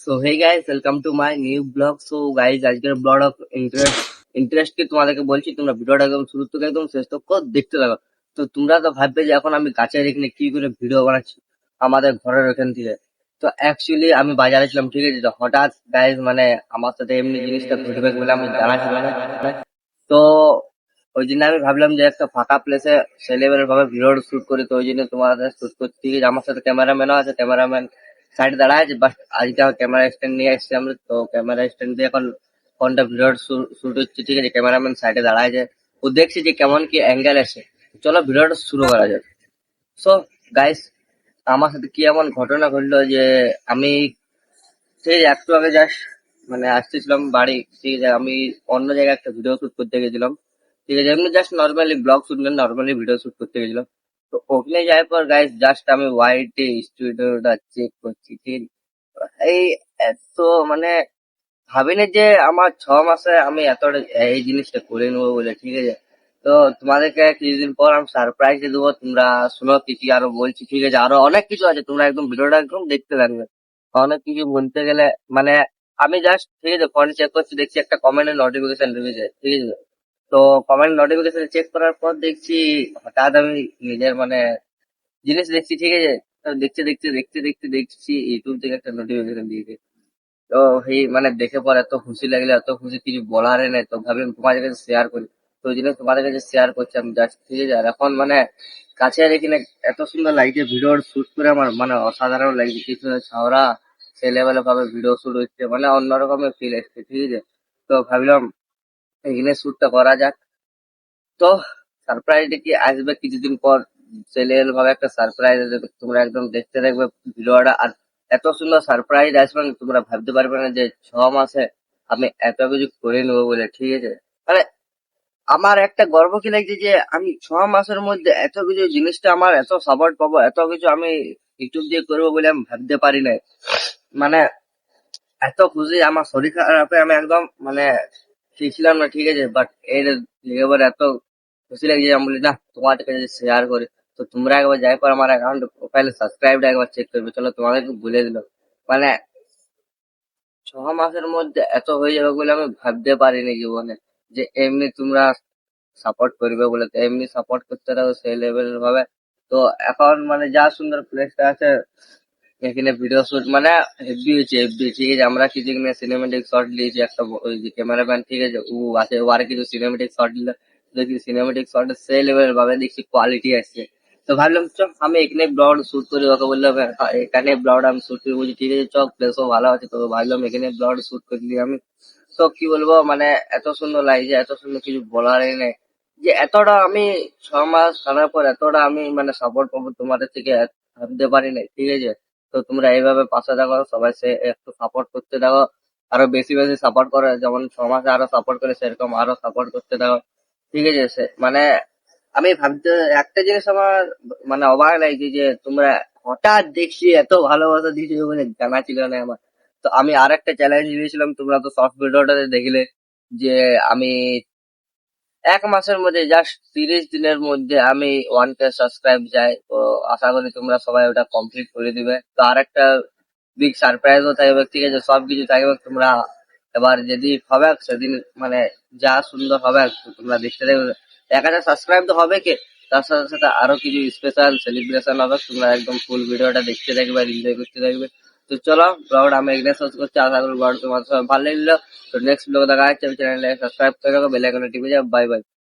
So hey guys, welcome to my new blog. So guys, আজকের blog of interest কি তোমাদেরকে বলছি, তোমরা ভিডিওটা একদম শুরু থেকে একদম শেষ তক দেখতে থাকো। তো তোমরা তো ভাববে যে এখন আমি গাছের এখানে কি করে ভিডিও বানাচ্ছি আমাদের ঘরের ওখান থেকে। তো অ্যাকচুয়ালি আমি বাজারে ছিলাম, ঠিক আছে। তো হঠাৎ গাইস মানে আমার সাথে এমনি জিনিসটা ঘটবে বলে আমি জানা ছিল না। তো ওই জন্য আমি ভাবলাম যে একটা ফাঁকা প্লেসে সেই লেভেলের ভাবে ভিডিও শুট করি। তো ওই জন্য তোমাদের শুট করতে, ঠিক আছে। আমার সাথে ক্যামেরাম্যানও আছে, ক্যামেরাম্যান সাইডে দাঁড়ায় আছে। বাট আজকে আমার ক্যামেরা স্ট্যান্ড নিয়ে এসেছি আমরা। তো ক্যামেরা স্ট্যান্ড দিয়ে এখন ফোনটা ভিডিও শুট হচ্ছে, ঠিক আছে। ক্যামেরাম্যান সাইডে দাঁড়ায় আছে, ও দেখছি যে কেমন কি অ্যাঙ্গেল আছে। চলো ভিডিওটা শুরু করা যাক। সো গাইস, আমার সাথে কি এমন ঘটনা ঘটলো যে আমি সেই একটু আগে জাস্ট মানে আসতেছিলাম বাড়ি, ঠিক আছে। আমি অন্য জায়গায় একটা ভিডিও শুট করতে গেছিলাম, ঠিক আছে। এমনি জাস্ট নর্মালি ব্লগ শুট না, নর্মালি ভিডিও শুট করতে গেছিলাম। তো ওখানে যাওয়ার পর গাইস জাস্ট আমি ওয়াইটি স্টুডিওটা চেক করছি, ঠিক আছে। এই এত মানে ভাবিনি যে আমার 6 মাসে আমি এতটা এই জিনিসটা করে নেবো বলে, ঠিক আছে। তো তোমাদেরকে কিছুদিন পর আমি সারপ্রাইজ দেবো, তোমরা শুনো কি কি আরো বলছি, ঠিক আছে। আরো অনেক কিছু আছে, তোমরা একদম ভিডিওটা একদম দেখতে থাকবে। অনেক কিছু বলতে গেলে মানে আমি জাস্ট, ঠিক আছে, ফোন চেক করছি, দেখছি একটা কমেন্টের নোটিফিকেশন ঢুকেছে, ঠিক আছে। তো কমেন্ট নোটিফিকেশন চেক করার পর দেখছি হঠাৎ আমি নিজের মানে জিনিস দেখছি, ঠিক আছে। তো দেখতে দেখতে দেখতে দেখতে দেখছি ইউটিউব থেকে একটা নোটিফিকেশন দিয়েছে। তো এই মানে দেখে পর এত খুশি লাগলো, এত খুশি কিছু বলার নেই। তো ভাবলাম তোমাদের কাছে শেয়ার করি। তো ওই জন্য তোমাদের কাছে শেয়ার করছি আমি জাস্ট, ঠিক আছে। আর এখন মানে কাছে এখানে এত সুন্দর লাগছে, ভিডিও শুট করে আমার মানে অসাধারণ লাগছে। কিছু ছাওরা সেই লেভেলে ভাবে ভিডিও শুট হচ্ছে, মানে অন্যরকমের ফিল এসছে, ঠিক আছে। তো ভাবলাম এখানে শুটটা করা যাক। তো সারপ্রাইজটা কি আসবে কিছুদিন পর, সেই লেভেল ভাবে একটা সারপ্রাইজ আসবে, তোমরা একদম দেখতে দেখবে ভিডিওটা। আর এত সুন্দর সারপ্রাইজ আসবে না, তোমরা ভাবতে পারবে না যে 6 মাসে আমি এত কিছু করে নেবো বলে, ঠিক আছে। মানে আমার একটা গর্ব কি লাগছে যে আমি 6 মাসের মধ্যে এত কিছু জিনিসটা আমার এত সাপোর্ট পাবো, এত কিছু আমি ইউটিউব দিয়ে করবো বলে আমি ভাবতে পারি নাই। মানে এত খুশি, আমার শরীর খারাপে আমি একদম মানে ঠিক ছিলাম না, ঠিক আছে। বাট এর এবার এত খুশি লাগছে যে আমি বলি না তোমার কাছে শেয়ার করি। তো তোমরা একবার যাই পর আমার অ্যাকাউন্ট প্রোফাইলে সাবস্ক্রাইবটা একবার চেক করবে। চলো তোমাদেরকে বলে দিল, মানে 6 মাসের মধ্যে এত হয়ে যাবে বলে আমি ভাবতে পারিনি জীবনে। যে এমনি তোমরা সাপোর্ট করবে বলে, তো এমনি সাপোর্ট করতে থাকো সেই লেভেল ভাবে। তো এখন মানে যা সুন্দর প্লেসটা আছে এখানে ভিডিও শুট মানে হেভি হয়েছে, হেভি, ঠিক আছে। আমরা কিছু সিনেমেটিক শট নিয়েছি, একটা ওই যে ক্যামেরাম্যান, ঠিক আছে, ও আছে, ও আর কিছু সিনেমেটিক শট নিলে দেখি সিনেমেটিক শট সেই লেভেল ভাবে দেখছি কোয়ালিটি আসছে। তো ভাবলাম চ আমি এখানে ব্লগ শুট করি। ওকে বললাম এখানে ব্লগ আমি শুট করি, বলছি ঠিক আছে চ, প্লেসও ভালো আছে। তো ভাবলাম এখানে ব্লগ শুট করলি আমি। তো কি বলবো মানে এত সুন্দর লাগছে, এত সুন্দর কিছু বলার নেই। যে এতটা আমি 6 মাস ছাড়ার পর এতটা আমি মানে সাপোর্ট পাবো তোমাদের থেকে ভাবতে পারি নাই, ঠিক আছে। তো তোমরা এইভাবে পাশে থাকো, সবাই সে একটু সাপোর্ট করতে থাকো। আরো বেশি বেশি সাপোর্ট করে, যেমন 6 মাসে আরো সাপোর্ট করে সেরকম আরো সাপোর্ট করতে থাকো, ঠিক আছে। মানে আমি ভাবতে একটা জিনিস আমার মানে অবাক লাগছে যে তোমরা হঠাৎ দেখছি এত ভালোবাসা দিয়েছো বলে জানা ছিল না আমার। তো আমি আর একটা চ্যালেঞ্জ দিয়েছিলাম, তোমরা তো শর্ট ভিডিওটাতে দেখলে যে আমি 1 মাসের মধ্যে জাস্ট 30 দিনের মধ্যে আমি 1K সাবস্ক্রাইব যাই। তো আশা করি তোমরা সবাই ওটা কমপ্লিট করে দিবে। তো আর একটা বিগ সারপ্রাইজও থাকবে, ঠিক আছে। সবকিছু থাকবে, তোমরা এবার যদি হবে সেদিন মানে যা সুন্দর হবে তো তোমরা দেখতে থাকবে। 1000 সাবস্ক্রাইব তো হবে কে, তার সাথে সাথে আরো কিছু স্পেশাল সেলিব্রেশন হবে। তোমরা একদম ফুল ভিডিওটা দেখতে থাকবে আর এনজয় করতে থাকবে। তো চলো ব্লগটা আমি এখানে শেষ করছি, আশা করি ব্লগ তোমার সবাই ভালো লাগলো। তো নেক্সট ব্লগ দেখা যাচ্ছে, চ্যানেলটাকে সাবস্ক্রাইব করে রাখো, বেল আইকনে টিপে যাও। Bye bye.